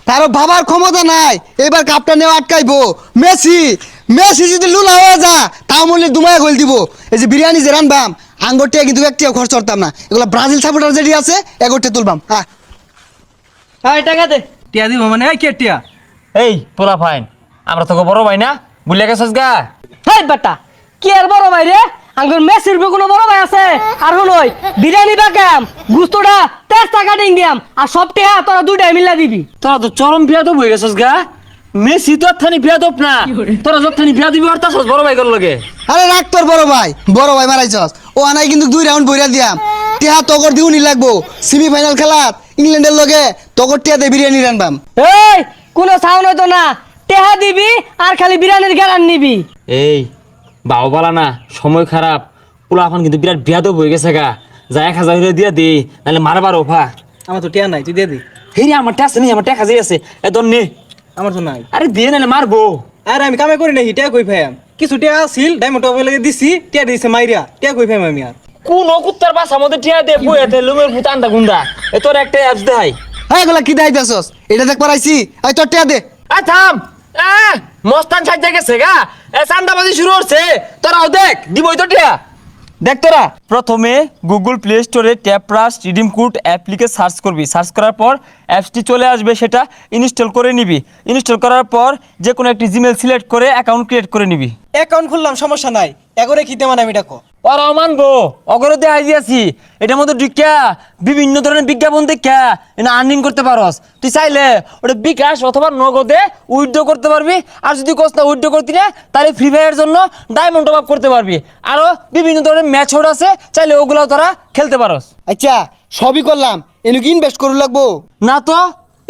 তারও ভাবার ক্ষমতা নাই এবার কাপটা নেওয়া আটকাইবো। মেসি মেসি যদি লুলা হয়ে যা তাও মনে দুমায় গোল দিব। এই যে বিরিয়ানি যে রানবাম আঙ্গরটিয়া কিন্তু একটিও খরচ করতাম না, এগুলো ব্রাজিল সাপোর্টার যেটি আছে এগোটে তুলবাম। হ্যাঁ হ্যাঁ টাকা দে। টিয়া দিব মানে এই কে টিয়া? এই পোলা ফাইন, আমরা তোকে বড় ভাই না, বুঝলে গেছিস গা? হেই বেটা, কি আর বড় ভাই রে? আঙ্গুর মেসির কোনো বড় ভাই আছে? আর হলই বিরিয়ানি বাকাম গুস্তোটা 10 টাকা দিন দিয়াম আর সব টিয়া তোরা দুইটাই মিলা দিবি। তোরা তো চরম বিয়াদব হয়ে গেছিস গা। মেসি তো থানি বিয়াদব না, তোরা যথানি বিয়া দিবি আর তাছস বড় ভাই কর লগে। আরে রাখ তোর বড় ভাই মারাইছস। ও আনাই কিন্তু 2 রাউন্ড বইরা দিয়াম। টিয়া তগর দিউনি লাগবো সেমিফাইনাল খেলাত ইংল্যান্ডের লগে, তগর টিয়াতে বিরিয়ানি রানবাম। এই কোনো সাউন্ড হইতো না, টেহা দিবি আর খালি বিরিয়ানির গ্যারান নিবি। এই বাও বালা না, সময় খারাপ, পোলা এখন কিন্তু বিরাট বিয়াদব হয়ে গেছে গা। যা 1000 হইলে দিয়া দে, নাহলে মারবার ওফা। আমার তো টিয়া নাই, তুই দিয়ে দি। হেই আমার টাকা নেই, আমার টাকা যাই আছে, এ তোর নে। আমার তো নাই। আরে দে নাহলে মারবো। আরে আমি কামে করি নাই, টিয়া কই ফাইম কিছু টিয়া আছিল ডায়মন্ড টপ লাগে দিছি, টিয়া দিছে মাইরিয়া, টিয়া কই ফাইম আমি আর। কোন কুত্তার বাসা মধ্যে টিয়া দে বইতে লুমের ভূত আন্দা গুন্দা। এ তোর একটা অ্যাপস দেখাই। হ্যাঁ এগুলা কি দাইতেছস? এটা দেখ পারাইছি। এই তোর টিয়া দে। আ থাম, মস্তান সাইজে গেছে গা, এ চান্দাবাজি শুরু হচ্ছে। তোরাও দেখ, দিবই তো টিয়া। দেখ তোরা প্রথমে গুগল প্লে স্টোরে ট্যাপরাস রিডিম কোড অ্যাপ্লিকে সার্চ করবি। সার্চ করার পর অ্যাপসটি চলে আসবে, সেটা ইনস্টল করে নিবি। ইনস্টল করার পর যে কোনো একটি জিমেল সিলেক্ট করে অ্যাকাউন্ট ক্রিয়েট করে নিবি। অ্যাকাউন্ট খুললাম, সমস্যা নাই, এগরে খিতে মানে আমি ডাকো। ওরাও মানবো, অগরতে আইডিয়াছি এটার মধ্যে ঢুকিয়া বিভিন্ন ধরনের বিজ্ঞাপন দেখা এটা আর্নিং করতে পারস। তুই চাইলে ওটা বিকাশ অথবা নগদে উইথড্র করতে পারবি। আর যদি কোস না উইথড্র করতি না, তাহলে ফ্রি ফায়ারের জন্য ডায়মন্ড টপ আপ করতে পারবি। আরো বিভিন্ন ধরনের ম্যাচ হোড আছে, চাইলে ওগুলাও তোরা খেলতে পারস। আচ্ছা সবই করলাম, এনুকি ইনভেস্ট করু লাগবো? না তো,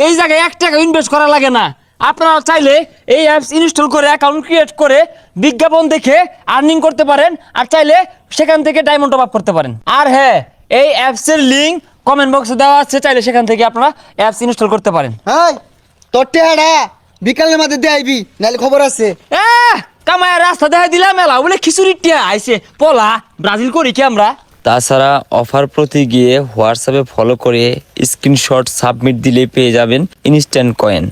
এই জায়গায় 1 টাকা ইনভেস্ট করা লাগে না। আপনারা চাইলে এই অ্যাপস ইনস্টল করে অ্যাকাউন্ট ক্রিয়েট করে বিজ্ঞাপন দেখে আর্নিং করতে পারেন, আর চাইলে সেখান থেকে ডায়মন্ড টপ আপ করতে পারেন। আর হ্যাঁ, এই অ্যাপসের লিঙ্ক কমেন্ট বক্সে দেওয়া আছে, চাইলে সেখান থেকে আপনারা অ্যাপস ইনস্টল করতে পারেন। হ্যাঁ তোর টিয়াটা বিকালের মধ্যে দিয়ে আইবি, নাহলে খবর আছে। কামায় রাস্তা দেখা দিলাম মেলা বলে খিচুড়ির টিয়া আইছে পলা, ব্রাজিল করি কি আমরা। তাছাড়া অফার প্রতি গিয়ে হোয়াটসঅ্যাপে ফলো করে স্ক্রিনশট সাবমিট দিলে পেয়ে যাবেন ইনস্ট্যান্ট কয়েন।